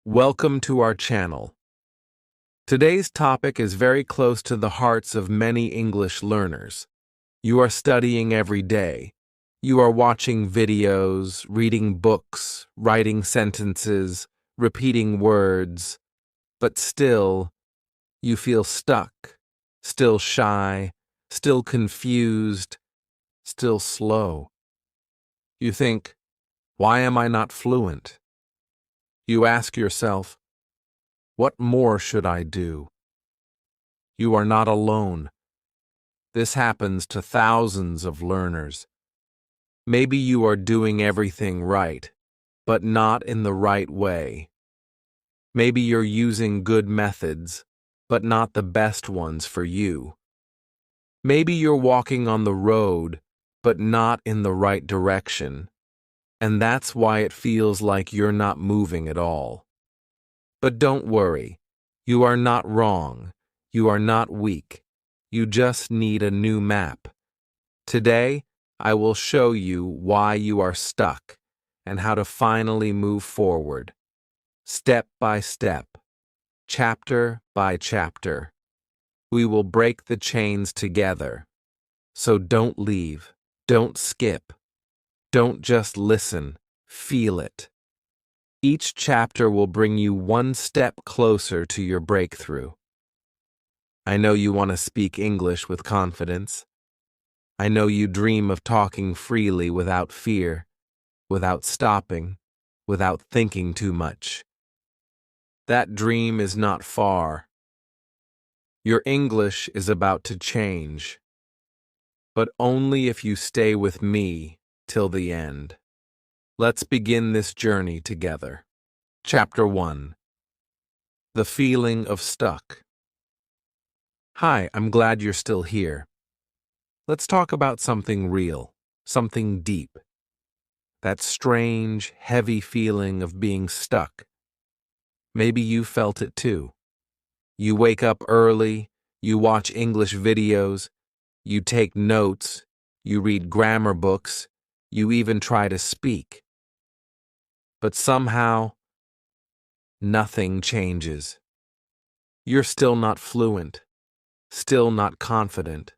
Welcome to our channel. Today's topic is very close to the hearts of many English learners. You are studying every day. You are watching videos, reading books, writing sentences, repeating words, but still, you feel stuck, still shy, still confused, still slow. You think, why am I not fluent? You ask yourself, what more should I do? You are not alone. This happens to thousands of learners. Maybe you are doing everything right, but not in the right way. Maybe you're using good methods, but not the best ones for you. Maybe you're walking on the road, but not in the right direction, and that's why it feels like you're not moving at all. But don't worry. You are not wrong. You are not weak. You just need a new map. Today, I will show you why you are stuck and how to finally move forward. Step by step, chapter by chapter. We will break the chains together. So don't leave. Don't skip. Don't just listen. Feel it. Each chapter will bring you one step closer to your breakthrough. I know you want to speak English with confidence. I know you dream of talking freely without fear, without stopping, without thinking too much. That dream is not far. Your English is about to change, but only if you stay with me till the end. Let's begin this journey together. Chapter 1. The feeling of stuck. Hi, I'm glad you're still here. Let's talk about something real, something deep. That strange, heavy feeling of being stuck. Maybe you felt it too. You wake up early, you watch English videos, you take notes, you read grammar books, you even try to speak. But somehow, nothing changes. You're still not fluent, still not confident,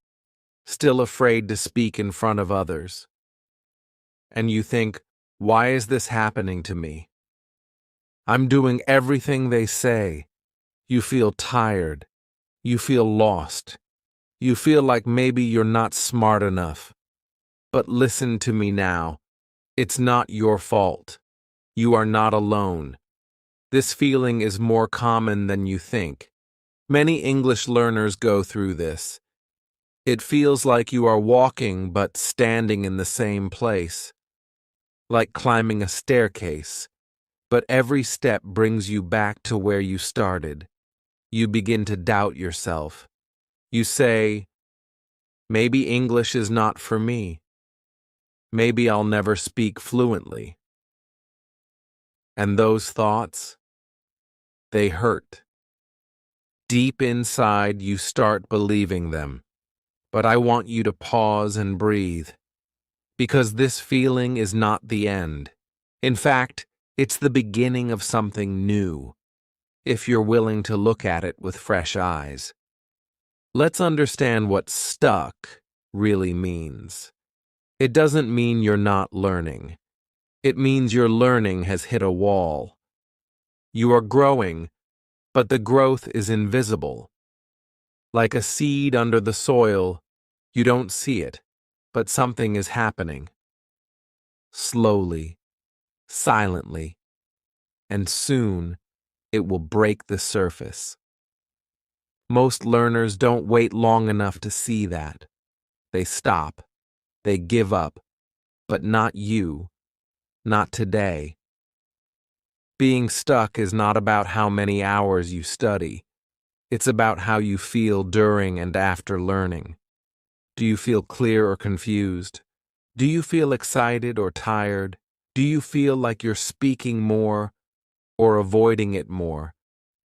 still afraid to speak in front of others. And you think, why is this happening to me? I'm doing everything they say. You feel tired. You feel lost. You feel like maybe you're not smart enough. But listen to me now. It's not your fault. You are not alone. This feeling is more common than you think. Many English learners go through this. It feels like you are walking but standing in the same place, like climbing a staircase, but every step brings you back to where you started. You begin to doubt yourself. You say, maybe English is not for me. Maybe I'll never speak fluently. And those thoughts, they hurt. Deep inside, you start believing them. But I want you to pause and breathe, because this feeling is not the end. In fact, it's the beginning of something new, if you're willing to look at it with fresh eyes. Let's understand what stuck really means. It doesn't mean you're not learning. It means your learning has hit a wall. You are growing, but the growth is invisible. Like a seed under the soil, you don't see it, but something is happening. Slowly, silently, and soon it will break the surface. Most learners don't wait long enough to see that. They stop. They give up. But not you. Not today. Being stuck is not about how many hours you study. It's about how you feel during and after learning. Do you feel clear or confused? Do you feel excited or tired? Do you feel like you're speaking more or avoiding it more?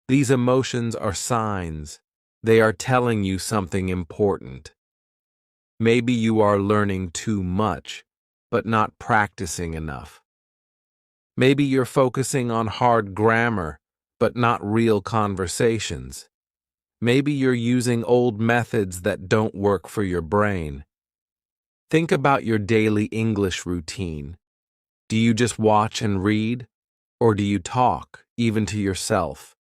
These emotions are signs. They are telling you something important. Maybe you are learning too much, but not practicing enough. Maybe you're focusing on hard grammar, but not real conversations. Maybe you're using old methods that don't work for your brain. Think about your daily English routine. Do you just watch and read? Or do you talk, even to yourself?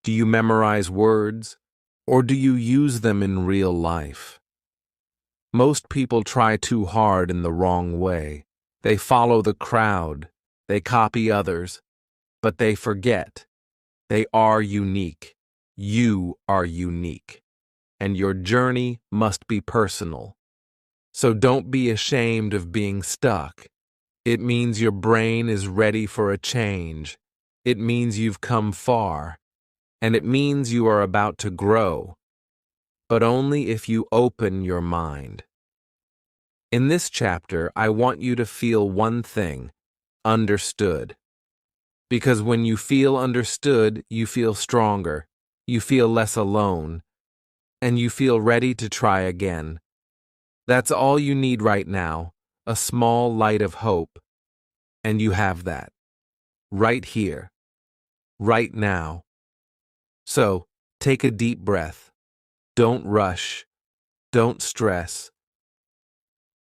Do you memorize words? Or do you use them in real life? Most people try too hard in the wrong way. They follow the crowd. They copy others. But they forget. They are unique. You are unique. And your journey must be personal. So don't be ashamed of being stuck. It means your brain is ready for a change. It means you've come far. And it means you are about to grow. But only if you open your mind. In this chapter, I want you to feel one thing: understood. Because when you feel understood, you feel stronger, you feel less alone, and you feel ready to try again. That's all you need right now, a small light of hope. And you have that. Right here. Right now. So, take a deep breath. Don't rush. Don't stress.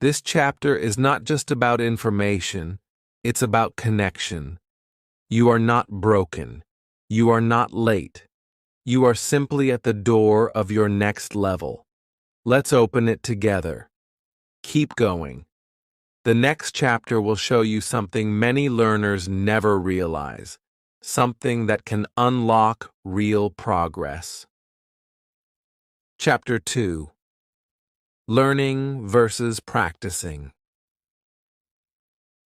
This chapter is not just about information, it's about connection. You are not broken. You are not late. You are simply at the door of your next level. Let's open it together. Keep going. The next chapter will show you something many learners never realize, something that can unlock real progress. Chapter 2: Learning versus Practicing.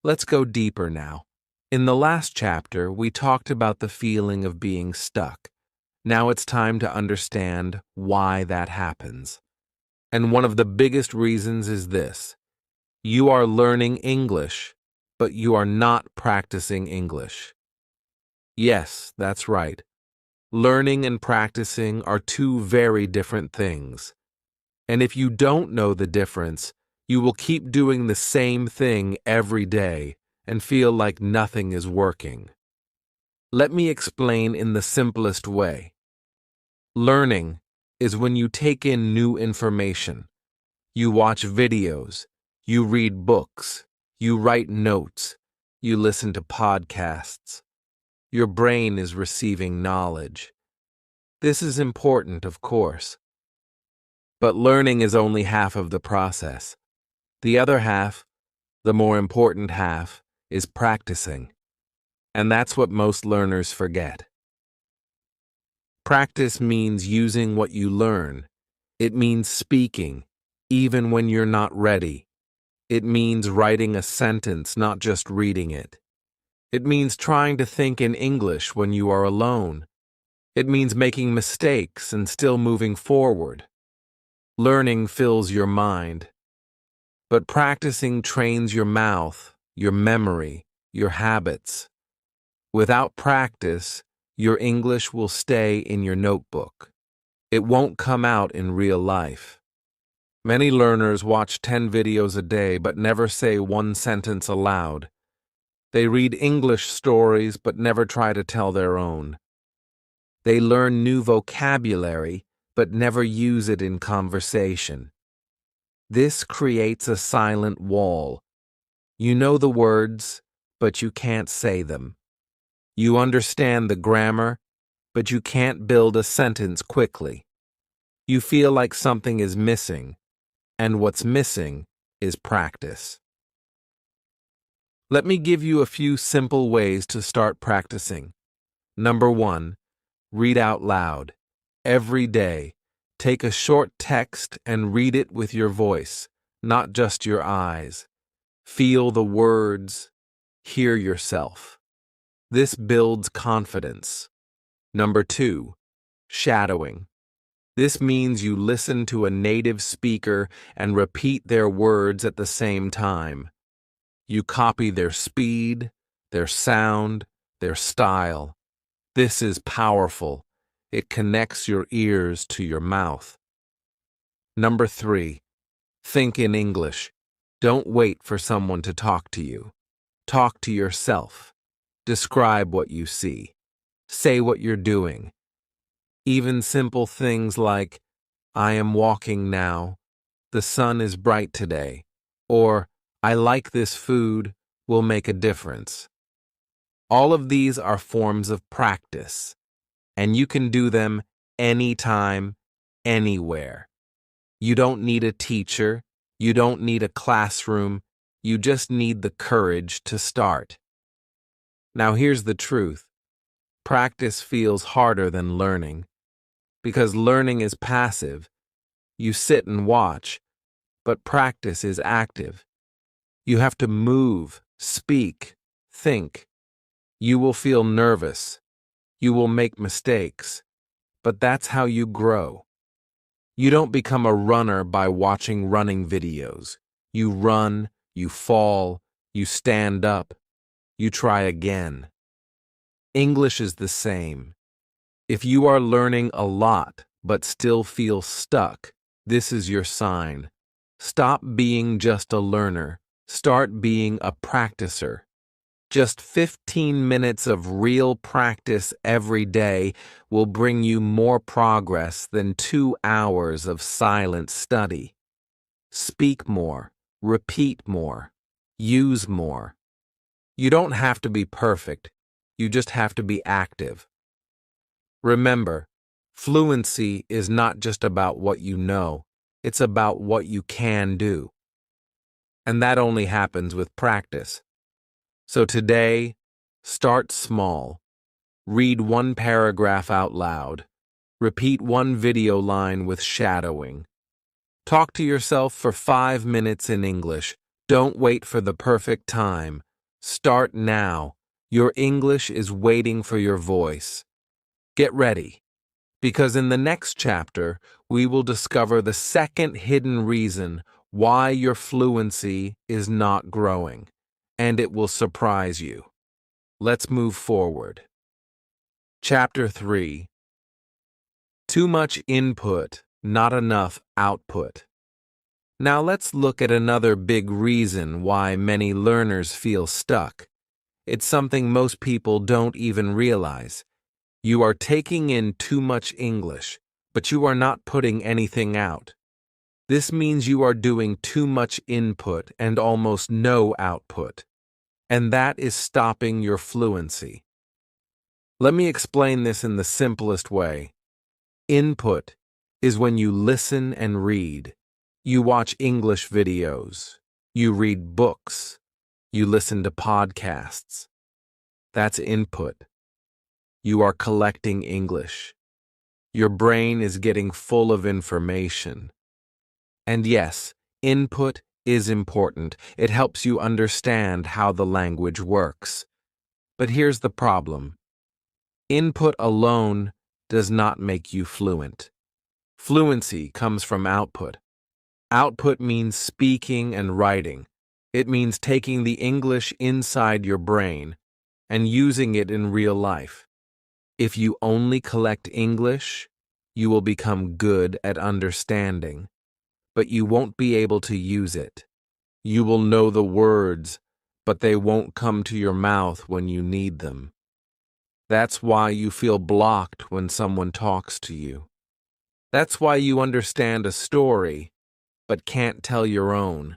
Let's go deeper now. In the last chapter, we talked about the feeling of being stuck. Now it's time to understand why that happens. And one of the biggest reasons is this: you are learning English, but you are not practicing English. Yes, that's right. Learning and practicing are two very different things. And if you don't know the difference, you will keep doing the same thing every day and feel like nothing is working. Let me explain in the simplest way. Learning is when you take in new information. You watch videos, you read books, you write notes, you listen to podcasts. Your brain is receiving knowledge. This is important, of course. But learning is only half of the process. The other half, the more important half, is practicing. And that's what most learners forget. Practice means using what you learn. It means speaking, even when you're not ready. It means writing a sentence, not just reading it. It means trying to think in English when you are alone. It means making mistakes and still moving forward. Learning fills your mind. But practicing trains your mouth, your memory, your habits. Without practice, your English will stay in your notebook. It won't come out in real life. Many learners watch 10 videos a day but never say one sentence aloud. They read English stories but never try to tell their own. They learn new vocabulary but never use it in conversation. This creates a silent wall. You know the words, but you can't say them. You understand the grammar, but you can't build a sentence quickly. You feel like something is missing, and what's missing is practice. Let me give you a few simple ways to start practicing. Number 1, read out loud. Every day, take a short text and read it with your voice, not just your eyes. Feel the words, hear yourself. This builds confidence. Number 2, shadowing. This means you listen to a native speaker and repeat their words at the same time. You copy their speed, their sound, their style. This is powerful. It connects your ears to your mouth. Number 3, think in English. Don't wait for someone to talk to you. Talk to yourself. Describe what you see. Say what you're doing. Even simple things like, I am walking now, the sun is bright today, or I like this food will make a difference. All of these are forms of practice, and you can do them anytime, anywhere. You don't need a teacher, you don't need a classroom, you just need the courage to start. Now here's the truth. Practice feels harder than learning, because learning is passive. You sit and watch, but practice is active. You have to move, speak, think. You will feel nervous. You will make mistakes, but that's how you grow. You don't become a runner by watching running videos. You run, you fall, you stand up, you try again. English is the same. If you are learning a lot but still feel stuck, this is your sign. Stop being just a learner. Start being a practicer. Just 15 minutes of real practice every day will bring you more progress than 2 hours of silent study. Speak more, repeat more, use more. You don't have to be perfect, you just have to be active. Remember, fluency is not just about what you know, it's about what you can do. And that only happens with practice. So today, start small. Read one paragraph out loud. Repeat one video line with shadowing. Talk to yourself for 5 minutes in English. Don't wait for the perfect time. Start now. Your English is waiting for your voice. Get ready, because in the next chapter, we will discover the second hidden reason why your fluency is not growing, and it will surprise you. Let's move forward. Chapter 3. Too much input, not enough output. Now let's look at another big reason why many learners feel stuck. It's something most people don't even realize. You are taking in too much English, but you are not putting anything out. This means you are doing too much input and almost no output, and that is stopping your fluency. Let me explain this in the simplest way. Input is when you listen and read. You watch English videos. You read books. You listen to podcasts. That's input. You are collecting English. Your brain is getting full of information. And yes, input is important. It helps you understand how the language works. But here's the problem. Input alone does not make you fluent. Fluency comes from output. Output means speaking and writing. It means taking the English inside your brain and using it in real life. If you only collect English, you will become good at understanding, but you won't be able to use it. You will know the words, but they won't come to your mouth when you need them. That's why you feel blocked when someone talks to you. That's why you understand a story, but can't tell your own.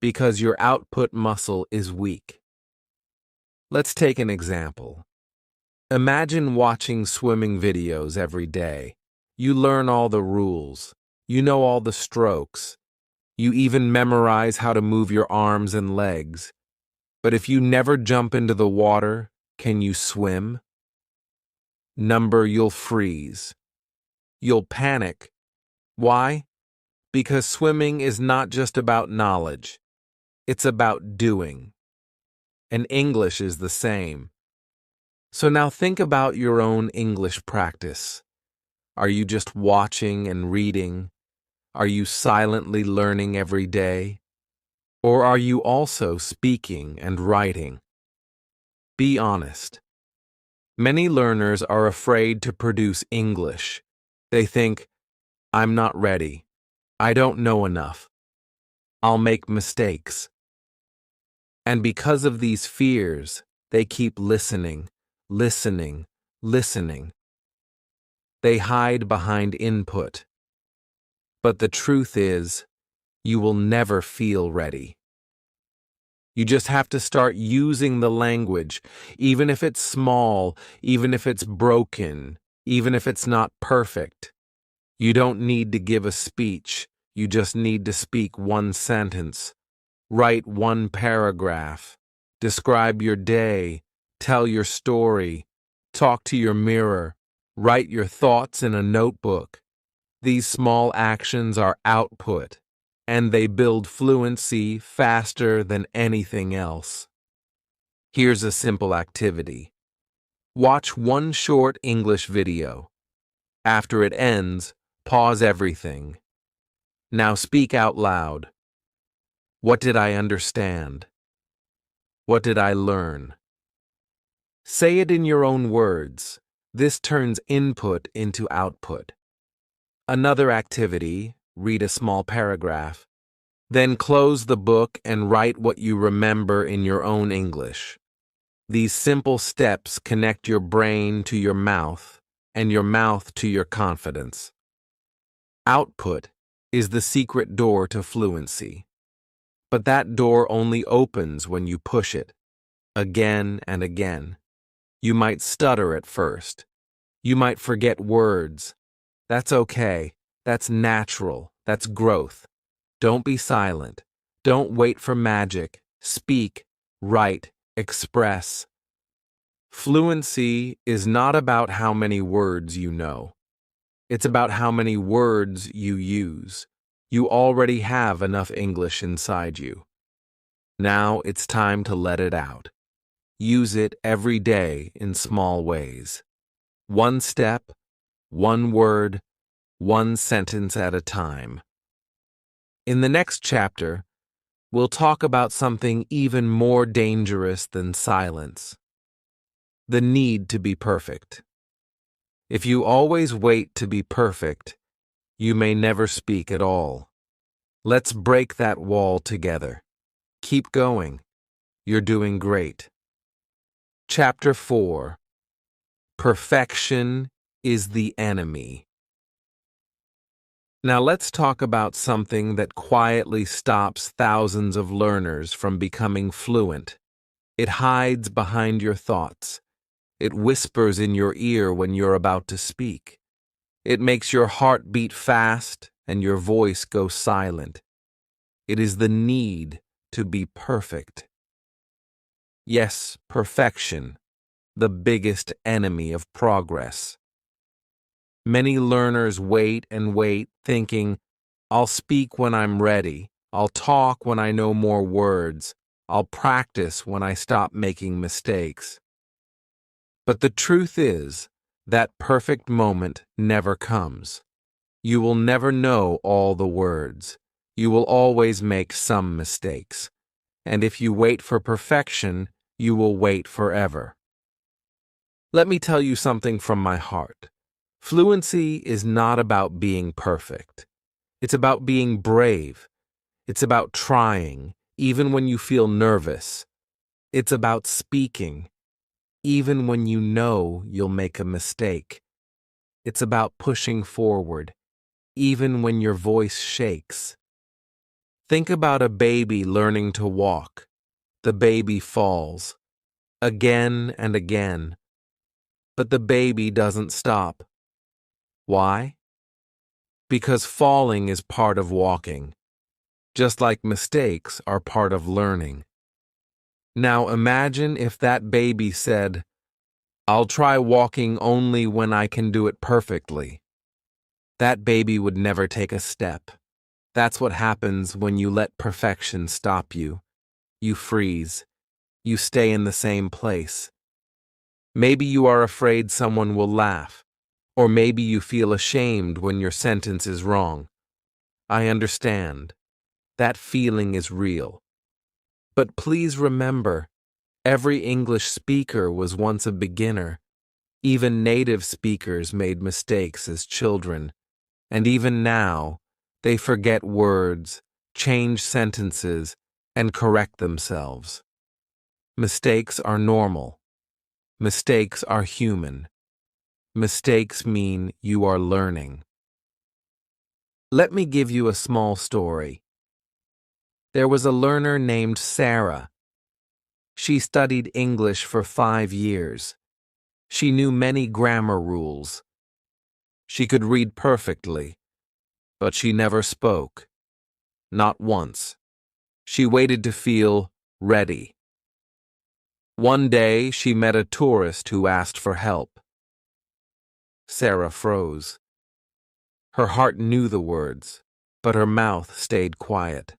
Because your output muscle is weak. Let's take an example. Imagine watching swimming videos every day. You learn all the rules. You know all the strokes. You even memorize how to move your arms and legs. But if you never jump into the water, can you swim? You'll freeze. You'll panic. Why? Because swimming is not just about knowledge. It's about doing. And English is the same. So now think about your own English practice. Are you just watching and reading? Are you silently learning every day? Or are you also speaking and writing? Be honest. Many learners are afraid to produce English. They think, I'm not ready. I don't know enough. I'll make mistakes. And because of these fears, They keep listening, listening, listening. They hide behind input. But the truth is, you will never feel ready. You just have to start using the language, even if it's small, even if it's broken, even if it's not perfect. You don't need to give a speech. You just need to speak one sentence, write one paragraph, describe your day, tell your story, talk to your mirror, write your thoughts in a notebook. These small actions are output, and they build fluency faster than anything else. Here's a simple activity. Watch one short English video. After it ends, pause everything. Now speak out loud. What did I understand? What did I learn? Say it in your own words. This turns input into output. Another activity, read a small paragraph. Then close the book and write what you remember in your own English. These simple steps connect your brain to your mouth and your mouth to your confidence. Output is the secret door to fluency. But that door only opens when you push it, again and again. You might stutter at first. You might forget words. That's okay. That's natural. That's growth. Don't be silent. Don't wait for magic. Speak, write, express. Fluency is not about how many words you know. It's about how many words you use. You already have enough English inside you. Now it's time to let it out. Use it every day in small ways. One step, one word, one sentence at a time. In the next chapter, we'll talk about something even more dangerous than silence: the need to be perfect. If you always wait to be perfect, you may never speak at all. Let's break that wall together. Keep going. You're doing great. Chapter 4. Perfection is the enemy. Now let's talk about something that quietly stops thousands of learners from becoming fluent. It hides behind your thoughts. It whispers in your ear when you're about to speak. It makes your heart beat fast and your voice go silent. It is the need to be perfect. Yes, perfection, the biggest enemy of progress. Many learners wait and wait, thinking, I'll speak when I'm ready. I'll talk when I know more words. I'll practice when I stop making mistakes. But the truth is, that perfect moment never comes. You will never know all the words. You will always make some mistakes. And if you wait for perfection, you will wait forever. Let me tell you something from my heart. Fluency is not about being perfect. It's about being brave. It's about trying, even when you feel nervous. It's about speaking, even when you know you'll make a mistake. It's about pushing forward, even when your voice shakes. Think about a baby learning to walk. The baby falls, again and again. But the baby doesn't stop. Why? Because falling is part of walking, just like mistakes are part of learning. Now imagine if that baby said, I'll try walking only when I can do it perfectly. That baby would never take a step. That's what happens when you let perfection stop you. You freeze. You stay in the same place. Maybe you are afraid someone will laugh, or maybe you feel ashamed when your sentence is wrong. I understand. That feeling is real. But please remember, every English speaker was once a beginner. Even native speakers made mistakes as children. And even now, they forget words, change sentences, and correct themselves. Mistakes are normal. Mistakes are human. Mistakes mean you are learning. Let me give you a small story. There was a learner named Sarah. She studied English for 5 years. She knew many grammar rules. She could read perfectly, but she never spoke. Not once. She waited to feel ready. One day, she met a tourist who asked for help. Sarah froze. Her heart knew the words, but her mouth stayed quiet.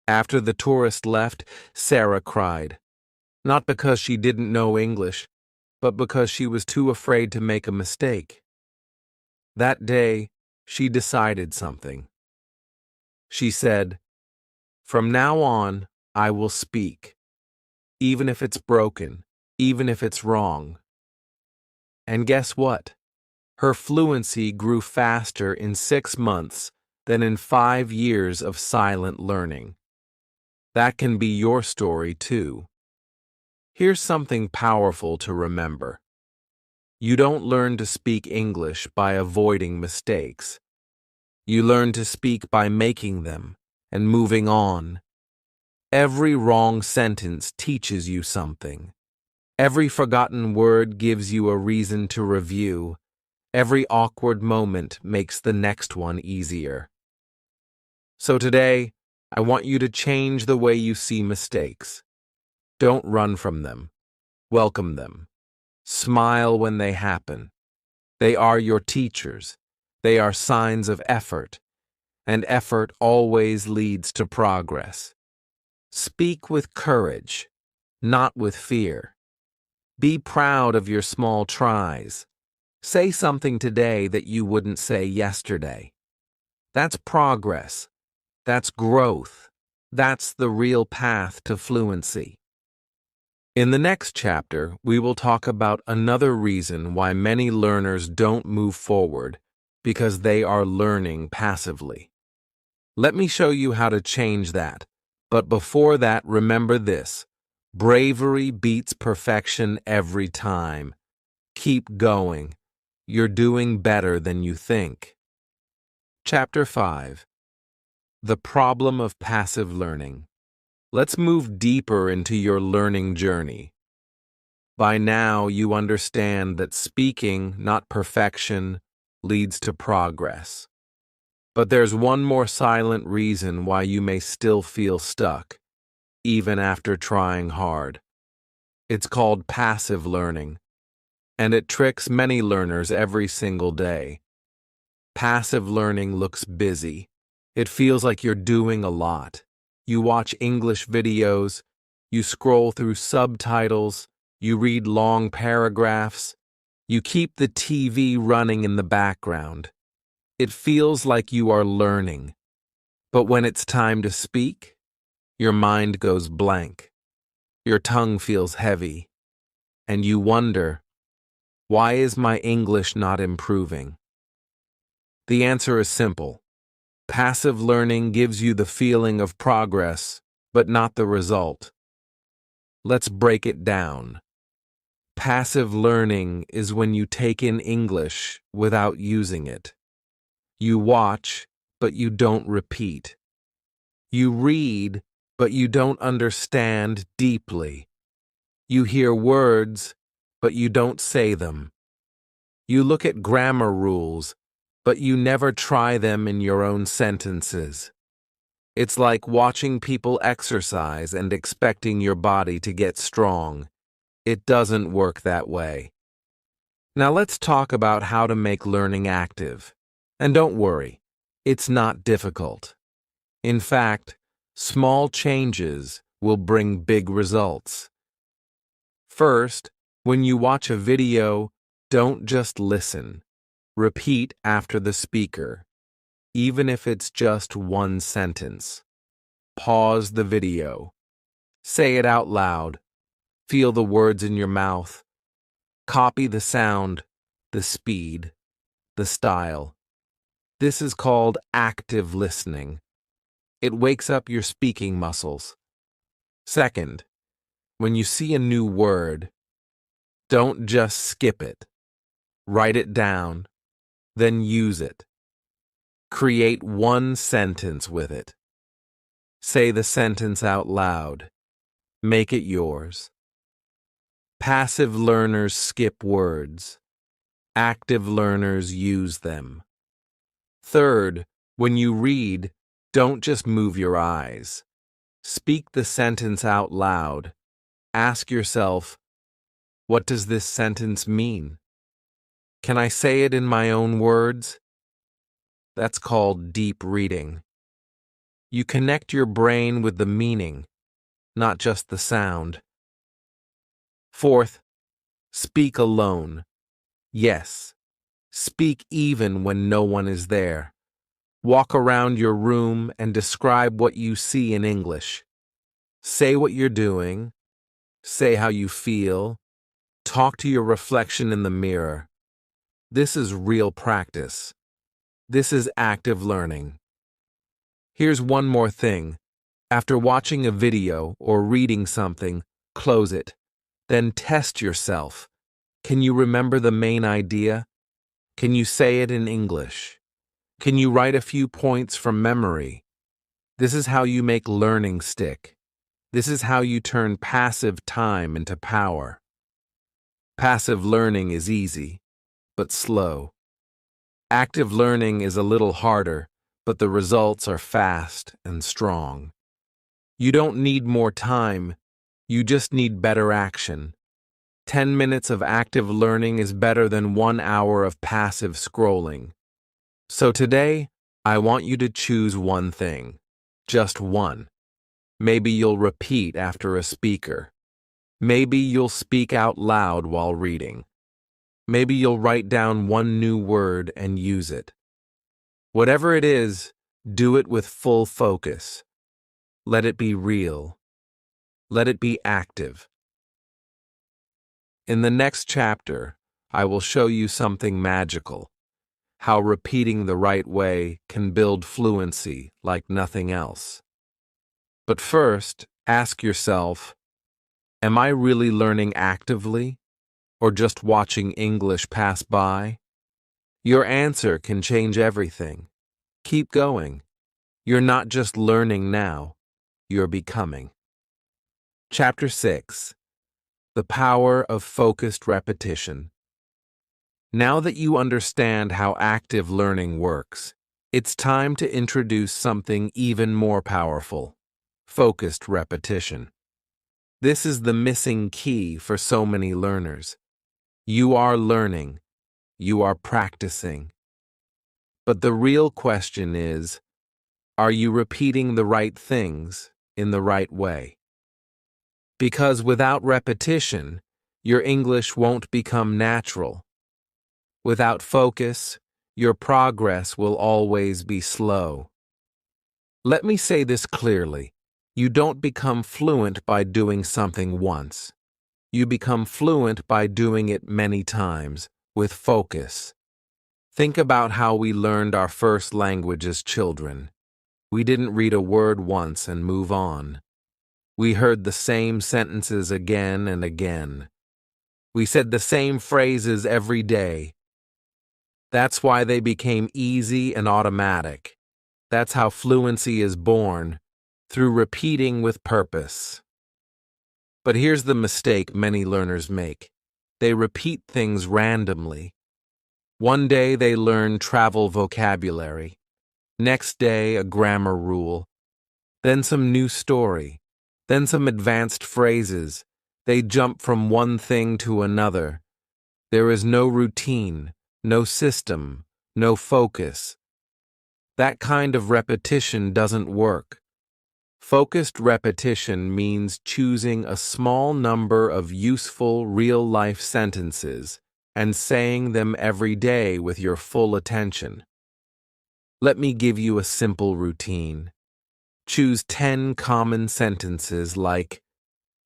After the tourist left, Sarah cried, not because she didn't know English, but because she was too afraid to make a mistake. That day, she decided something. She said, "From now on, I will speak, even if it's broken, even if it's wrong." And guess what? Her fluency grew faster in 6 months than in 5 years of silent learning. That can be your story too. Here's something powerful to remember. You don't learn to speak English by avoiding mistakes. You learn to speak by making them and moving on. Every wrong sentence teaches you something. Every forgotten word gives you a reason to review. Every awkward moment makes the next one easier. So today, I want you to change the way you see mistakes. Don't run from them. Welcome them. Smile when they happen. They are your teachers. They are signs of effort, and effort always leads to progress. Speak with courage, not with fear. Be proud of your small tries. Say something today that you wouldn't say yesterday. That's progress. That's growth. That's the real path to fluency. In the next chapter, we will talk about another reason why many learners don't move forward, because they are learning passively. Let me show you how to change that. But before that, remember this: bravery beats perfection every time. Keep going. You're doing better than you think. Chapter 5. The Problem of Passive Learning. Let's move deeper into your learning journey. By now, you understand that speaking, not perfection, leads to progress. But there's one more silent reason why you may still feel stuck, even after trying hard. It's called passive learning, and it tricks many learners every single day. Passive learning looks busy. It feels like you're doing a lot. You watch English videos, you scroll through subtitles, you read long paragraphs, you keep the TV running in the background. It feels like you are learning. But when it's time to speak, your mind goes blank. Your tongue feels heavy. And you wonder, why is my English not improving? The answer is simple. Passive learning gives you the feeling of progress, but not the result. Let's break it down. Passive learning is when you take in English without using it. You watch, but you don't repeat. You read, but you don't understand deeply. You hear words, but you don't say them. You look at grammar rules, but you never try them in your own sentences. It's like watching people exercise and expecting your body to get strong. It doesn't work that way. Now let's talk about how to make learning active. And don't worry, it's not difficult. In fact, small changes will bring big results. First, when you watch a video, don't just listen. Repeat after the speaker, even if it's just one sentence. Pause the video. Say it out loud. Feel the words in your mouth. Copy the sound, the speed, the style. This is called active listening. It wakes up your speaking muscles. Second, When you see a new word, don't just skip it. Write it down, then use it. Create one sentence with it. Say the sentence out loud. Make it yours. Passive learners skip words. Active learners use them. Third, when you read, don't just move your eyes. Speak the sentence out loud. Ask yourself, what does this sentence mean? Can I say it in my own words? That's called deep reading. You connect your brain with the meaning, not just the sound. Fourth, speak alone. Yes, speak even when no one is there. Walk around your room and describe what you see in English. Say what you're doing. Say how you feel. Talk to your reflection in the mirror. This is real practice. This is active learning. Here's one more thing. After watching a video or reading something, close it. Then test yourself. Can you remember the main idea? Can you say it in English? Can you write a few points from memory? This is how you make learning stick. This is how you turn passive time into power. Passive learning is easy, but slow. Active learning is a little harder, but the results are fast and strong. You don't need more time, you just need better action. 10 minutes of active learning is better than 1 hour of passive scrolling. So today, I want you to choose one thing. Just one. Maybe you'll repeat after a speaker. Maybe you'll speak out loud while reading. Maybe you'll write down one new word and use it. Whatever it is, do it with full focus. Let it be real. Let it be active. In the next chapter, I will show you something magical. How repeating the right way can build fluency like nothing else. But first, ask yourself, am I really learning actively, or just watching English pass by? Your answer can change everything. Keep going. You're not just learning now, you're becoming. Chapter 6. The Power of Focused Repetition. Now that you understand how active learning works, it's time to introduce something even more powerful: focused repetition. This is the missing key for so many learners. You are learning. You are practicing. But the real question is, are you repeating the right things in the right way? Because without repetition, your English won't become natural. Without focus, your progress will always be slow. Let me say this clearly. You don't become fluent by doing something once. You become fluent by doing it many times, with focus. Think about how we learned our first language as children. We didn't read a word once and move on. We heard the same sentences again and again. We said the same phrases every day. That's why they became easy and automatic. That's how fluency is born, through repeating with purpose. But here's the mistake many learners make. They repeat things randomly. One day they learn travel vocabulary. Next day, a grammar rule. Then some new story. Then some advanced phrases. They jump from one thing to another. There is no routine, no system, no focus. That kind of repetition doesn't work. Focused repetition means choosing a small number of useful real-life sentences and saying them every day with your full attention. Let me give you a simple routine. Choose 10 common sentences like,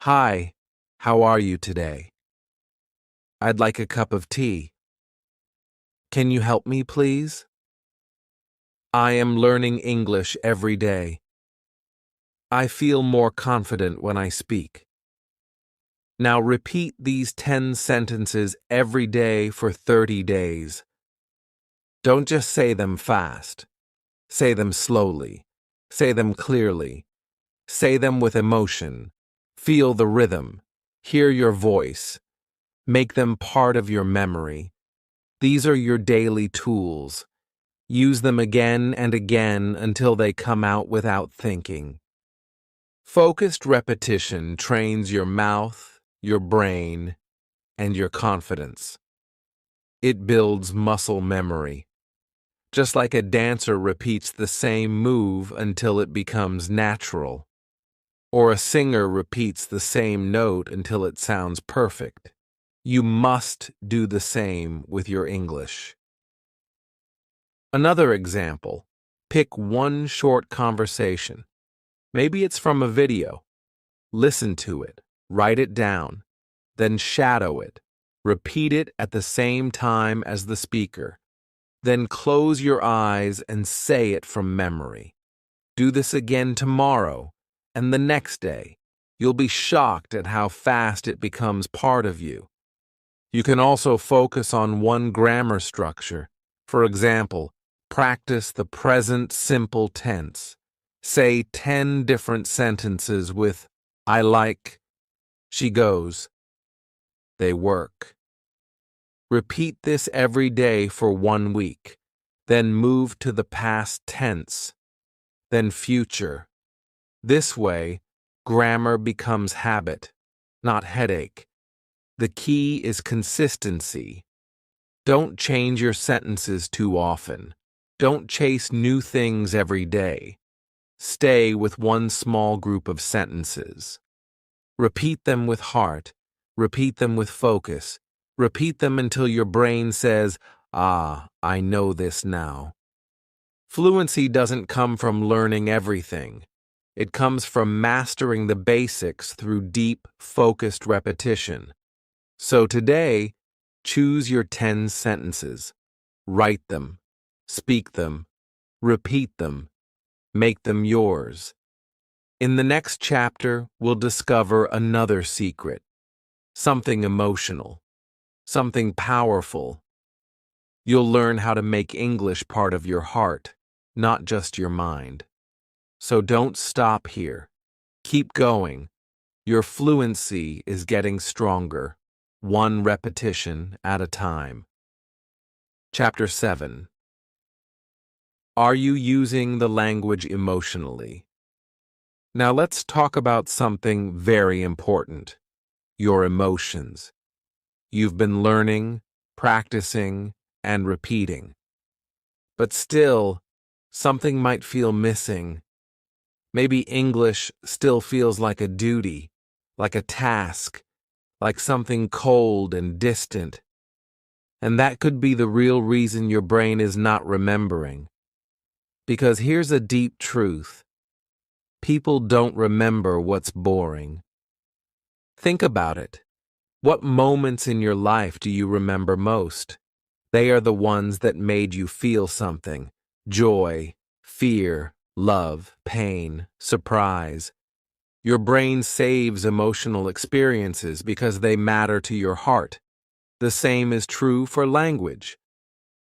"Hi, how are you today? I'd like a cup of tea. Can you help me, please? I am learning English every day. I feel more confident when I speak." Now repeat these 10 sentences every day for 30 days. Don't just say them fast. Say them slowly. Say them clearly. Say them with emotion. Feel the rhythm. Hear your voice. Make them part of your memory. These are your daily tools. Use them again and again until they come out without thinking. Focused repetition trains your mouth, your brain, and your confidence. It builds muscle memory. Just like a dancer repeats the same move until it becomes natural, or a singer repeats the same note until it sounds perfect. You must do the same with your English. Another example, pick one short conversation. Maybe it's from a video. Listen to it, write it down, then shadow it. Repeat it at the same time as the speaker. Then close your eyes and say it from memory. Do this again tomorrow and the next day. You'll be shocked at how fast it becomes part of you. You can also focus on one grammar structure. For example, practice the present simple tense. Say 10 different sentences with I like, she goes, they work. Repeat this every day for 1 week. Then move to the past tense, then future. This way, grammar becomes habit, not headache. The key is consistency. Don't change your sentences too often. Don't chase new things every day. Stay with one small group of sentences. Repeat them with heart. Repeat them with focus. Repeat them until your brain says, "Ah, I know this now." Fluency doesn't come from learning everything. It comes from mastering the basics through deep, focused repetition. So today, choose your 10 sentences. Write them, speak them, repeat them, make them yours. In the next chapter, we'll discover another secret, something emotional, something powerful. You'll learn how to make English part of your heart, not just your mind. So don't stop here. Keep going. Your fluency is getting stronger, one repetition at a time. Chapter 7. Are you using the language emotionally? Now let's talk about something very important, your emotions. You've been learning, practicing, and repeating. But still, something might feel missing. Maybe English still feels like a duty, like a task, like something cold and distant. And that could be the real reason your brain is not remembering. Because here's a deep truth. People don't remember what's boring. Think about it. What moments in your life do you remember most? They are the ones that made you feel something: joy, fear, love, pain, surprise. Your brain saves emotional experiences because they matter to your heart. The same is true for language.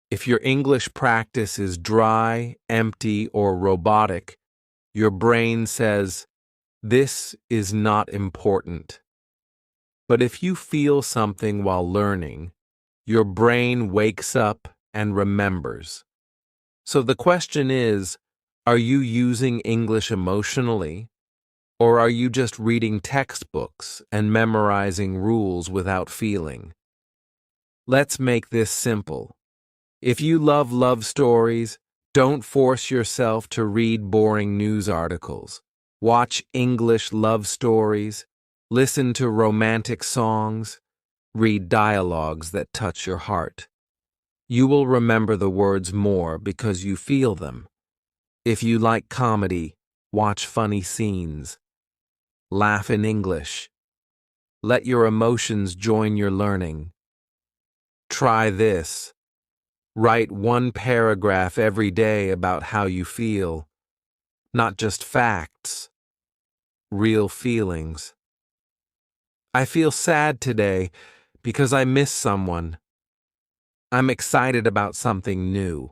If your English practice is dry, empty, or robotic, your brain says, "This is not important." But if you feel something while learning, your brain wakes up and remembers. So the question is, are you using English emotionally? Or are you just reading textbooks and memorizing rules without feeling? Let's make this simple. If you love love stories, don't force yourself to read boring news articles. Watch English love stories, listen to romantic songs, read dialogues that touch your heart. You will remember the words more because you feel them. If you like comedy, watch funny scenes. Laugh in English. Let your emotions join your learning. Try this. Write one paragraph every day about how you feel. Not just facts, real feelings. I feel sad today because I miss someone. I'm excited about something new.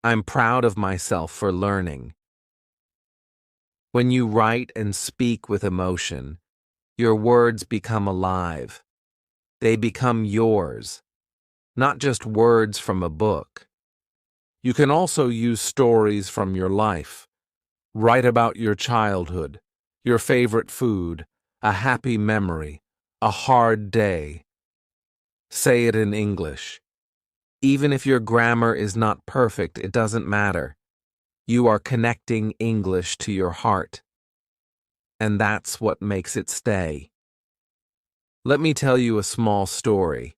I'm proud of myself for learning. When you write and speak with emotion, your words become alive. They become yours, not just words from a book. You can also use stories from your life. Write about your childhood, your favorite food, a happy memory, a hard day. Say it in English. Even if your grammar is not perfect, it doesn't matter. You are connecting English to your heart. And that's what makes it stay. Let me tell you a small story.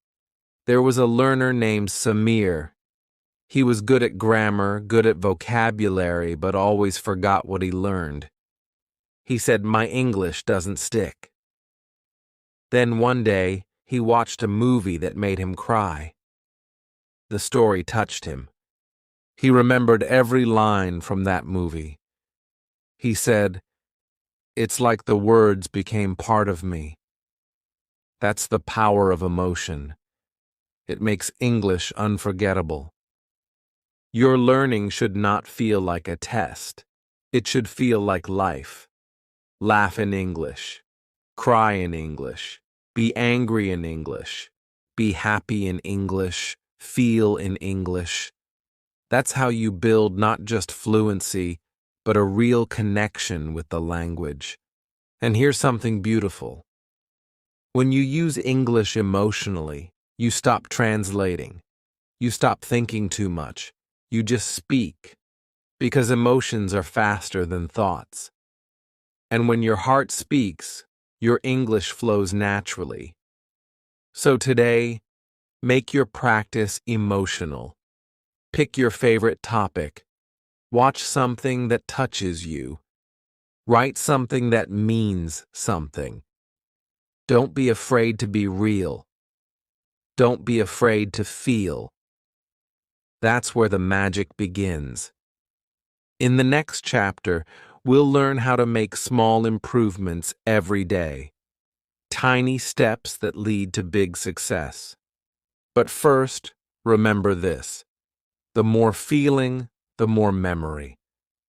There was a learner named Samir. He was good at grammar, good at vocabulary, but always forgot what he learned. He said, "My English doesn't stick." Then one day, he watched a movie that made him cry. The story touched him. He remembered every line from that movie. He said, "It's like the words became part of me." That's the power of emotion. It makes English unforgettable. Your learning should not feel like a test. It should feel like life. Laugh in English. Cry in English. Be angry in English. Be happy in English. Feel in English. That's how you build not just fluency, but a real connection with the language. And here's something beautiful. When you use English emotionally, you stop translating. You stop thinking too much. You just speak. Because emotions are faster than thoughts. And when your heart speaks, your English flows naturally. So today, make your practice emotional. Pick your favorite topic. Watch something that touches you. Write something that means something. Don't be afraid to be real. Don't be afraid to feel. That's where the magic begins. In the next chapter, we'll learn how to make small improvements every day. Tiny steps that lead to big success. But first, remember this. The more feeling, the more memory.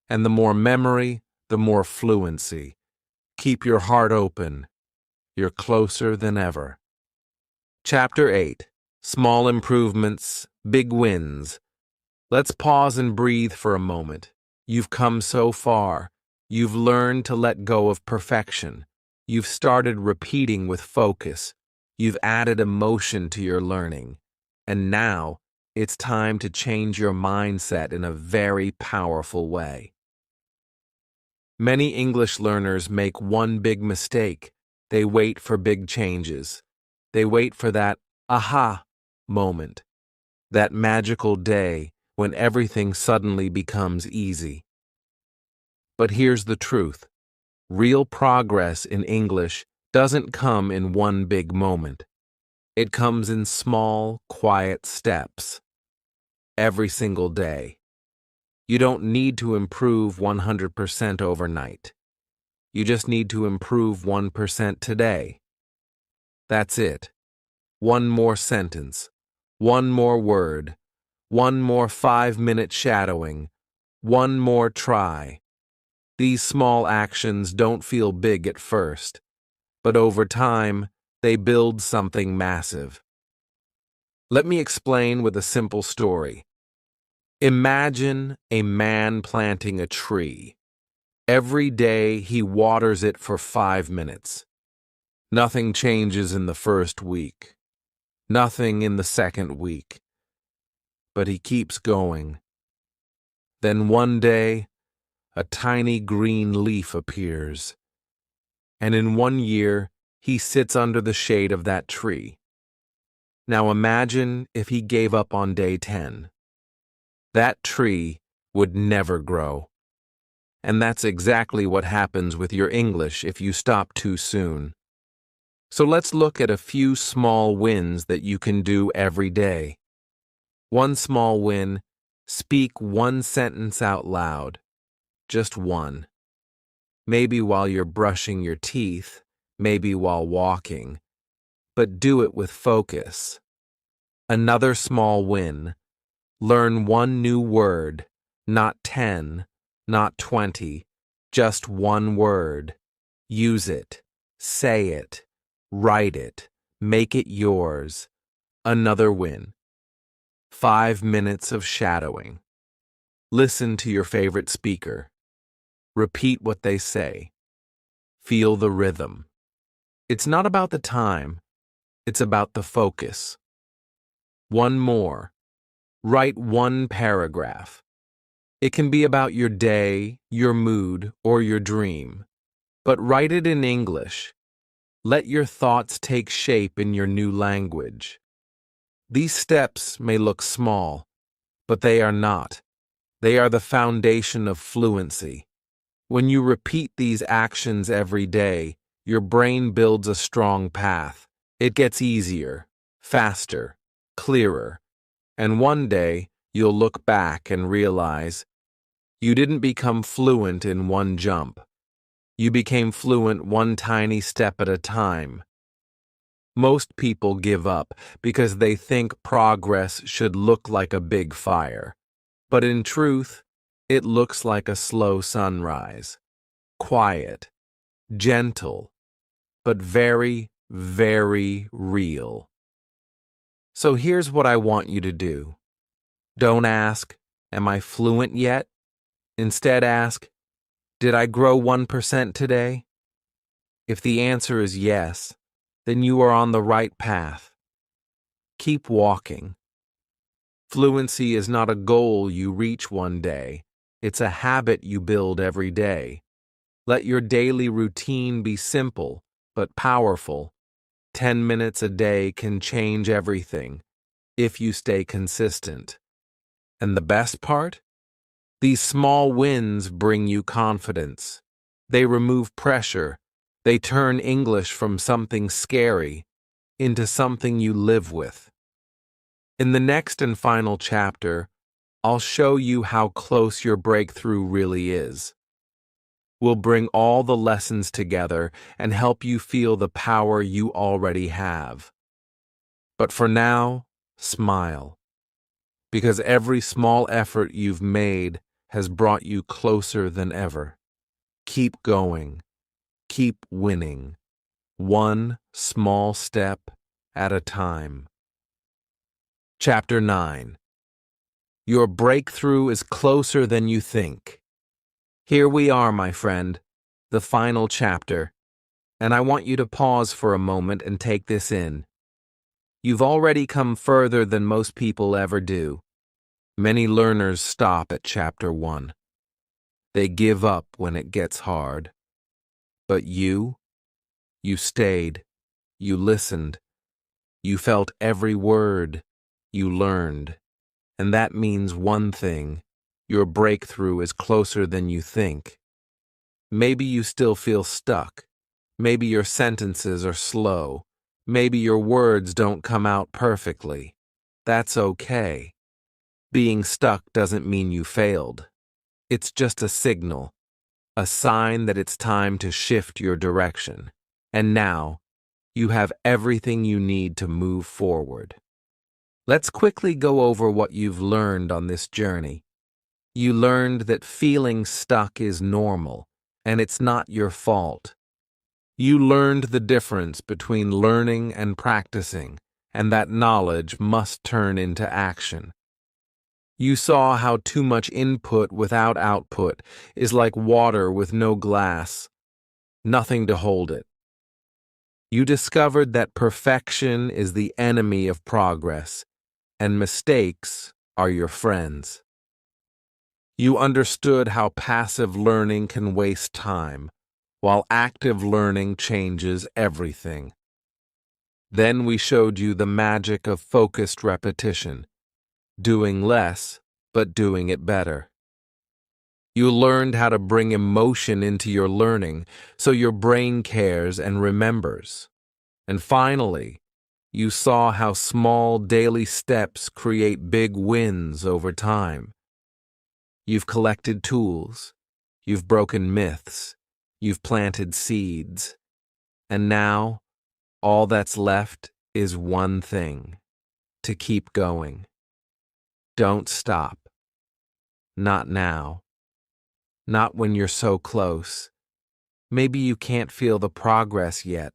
And the more memory, the more fluency. Keep your heart open. You're closer than ever. Chapter 8. Small improvements, big wins. Let's pause and breathe for a moment. You've come so far. You've learned to let go of perfection. You've started repeating with focus. You've added emotion to your learning. And now, it's time to change your mindset in a very powerful way. Many English learners make one big mistake. They wait for big changes. They wait for that aha moment, that magical day when everything suddenly becomes easy. But here's the truth. Real progress in English doesn't come in one big moment. It comes in small, quiet steps. Every single day. You don't need to improve 100% overnight. You just need to improve 1% today. That's it. One more sentence. One more word. One more 5-minute shadowing. One more try. These small actions don't feel big at first, but over time, they build something massive. Let me explain with a simple story. Imagine a man planting a tree. Every day he waters it for 5 minutes. Nothing changes in the first week. Nothing in the second week. But he keeps going. Then one day, a tiny green leaf appears. And in 1 year, he sits under the shade of that tree. Now imagine if he gave up on day 10. That tree would never grow. And that's exactly what happens with your English if you stop too soon. So let's look at a few small wins that you can do every day. One small win, speak one sentence out loud. Just one. Maybe while you're brushing your teeth, maybe while walking, but do it with focus. Another small win. Learn one new word, not 10, not 20, just one word. Use it, say it, write it, make it yours. Another win. 5 minutes of shadowing. Listen to your favorite speaker. Repeat what they say. Feel the rhythm. It's not about the time, it's about the focus. One more. Write one paragraph. It can be about your day, your mood, or your dream. But write it in English. Let your thoughts take shape in your new language. These steps may look small, but they are not. They are the foundation of fluency. When you repeat these actions every day, your brain builds a strong path. It gets easier, faster, clearer. And one day, you'll look back and realize you didn't become fluent in one jump. You became fluent one tiny step at a time. Most people give up because they think progress should look like a big fire. But in truth, it looks like a slow sunrise. Quiet, gentle, but very, very real. So here's what I want you to do. Don't ask, am I fluent yet? Instead ask, did I grow 1% today? If the answer is yes, then you are on the right path. Keep walking. Fluency is not a goal you reach one day. It's a habit you build every day. Let your daily routine be simple, but powerful. 10 minutes a day can change everything if you stay consistent. And the best part? These small wins bring you confidence. They remove pressure. They turn English from something scary into something you live with. In the next and final chapter, I'll show you how close your breakthrough really is. We'll bring all the lessons together and help you feel the power you already have. But for now, smile. Because every small effort you've made has brought you closer than ever. Keep going. Keep winning. One small step at a time. Chapter 9. Your breakthrough is closer than you think. Here we are, my friend, the final chapter, and I want you to pause for a moment and take this in. You've already come further than most people ever do. Many learners stop at chapter 1. They give up when it gets hard. But you stayed, you listened, you felt every word, you learned. And that means one thing: your breakthrough is closer than you think. Maybe you still feel stuck. Maybe your sentences are slow. Maybe your words don't come out perfectly. That's okay. Being stuck doesn't mean you failed. It's just a signal, a sign that it's time to shift your direction. And now, you have everything you need to move forward. Let's quickly go over what you've learned on this journey. You learned that feeling stuck is normal, and it's not your fault. You learned the difference between learning and practicing, and that knowledge must turn into action. You saw how too much input without output is like water with no glass, nothing to hold it. You discovered that perfection is the enemy of progress, and mistakes are your friends. You understood how passive learning can waste time, while active learning changes everything. Then we showed you the magic of focused repetition, doing less, but doing it better. You learned how to bring emotion into your learning so your brain cares and remembers. And finally, you saw how small daily steps create big wins over time. You've collected tools, you've broken myths, you've planted seeds, And now, all that's left is one thing: to keep going. Don't stop. Not now. Not when you're so close. Maybe you can't feel the progress yet.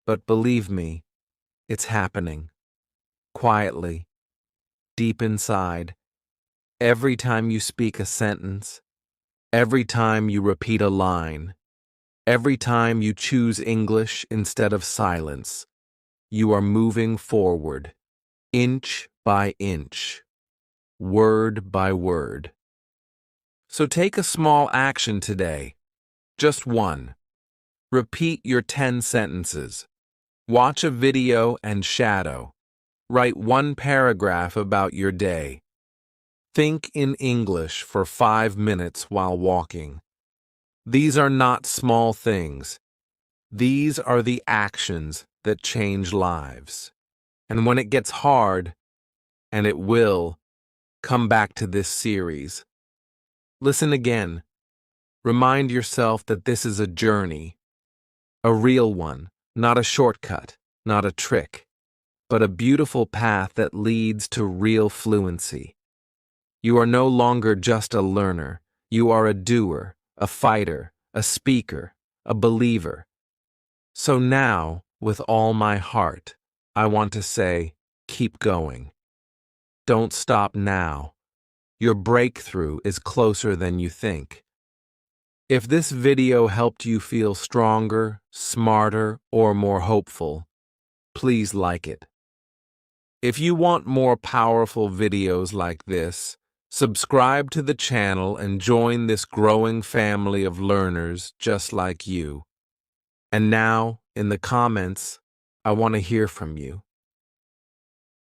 But believe me, it's happening. Quietly, deep inside. Every time you speak a sentence, every time you repeat a line, every time you choose English instead of silence, you are moving forward, inch by inch, word by word. So take a small action today. Just one. Repeat your 10 sentences. Watch a video and shadow. Write one paragraph about your day. Think in English for 5 minutes while walking. These are not small things. These are the actions that change lives. And when it gets hard, and it will, come back to this series. Listen again. Remind yourself that this is a journey. A real one, not a shortcut, not a trick, but a beautiful path that leads to real fluency. You are no longer just a learner. You are a doer, a fighter, a speaker, a believer. So now, with all my heart, I want to say, keep going. Don't stop now. Your breakthrough is closer than you think. If this video helped you feel stronger, smarter, or more hopeful, please like it. If you want more powerful videos like this, subscribe to the channel and join this growing family of learners just like you. And now, in the comments, I want to hear from you.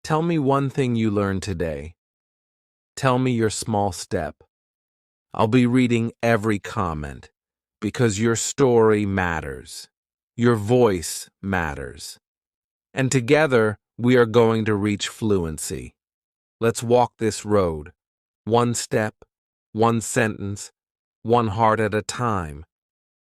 Tell me one thing you learned today. Tell me your small step. I'll be reading every comment because your story matters. Your voice matters. And together, we are going to reach fluency. Let's walk this road, one step, one sentence, one heart at a time.